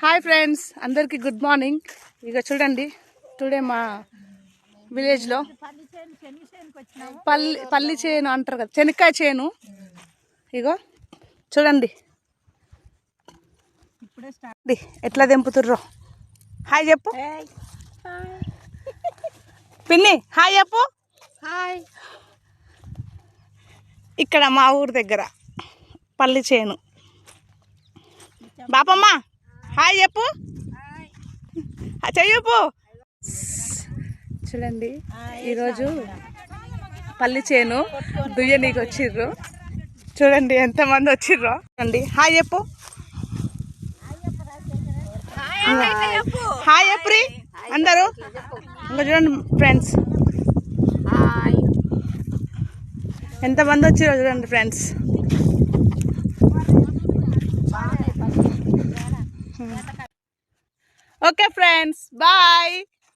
Hi friends, అందరికీ good morning. ఇక చూడండి, టుడే మా విలేజ్లో పల్లి చేను అంటారు కదా, శనక్కాయ చేను. ఇగో చూడండి ఎట్లా తెంపుతుర్రో. హాయ్ చెప్పు పిన్ని, హాయ్ చెప్పు. హాయ్. ఇక్కడ మా ఊరు దగ్గర పల్లి చేను. బాపమ్మ హాయ్ చెప్పు, చెయ్యప్పు. చూడండి, ఈరోజు పల్లి చేను దుయ్యనీకి వచ్చిర్రు. చూడండి ఎంతమంది వచ్చిర్రో. చూడండి, హాయ్ చెప్పు. హాయ్ చెప్పు అందరూ. ఇంకా చూడండి ఫ్రెండ్స్, ఎంతమంది వచ్చిర్రో చూడండి ఫ్రెండ్స్. Okay friends, bye.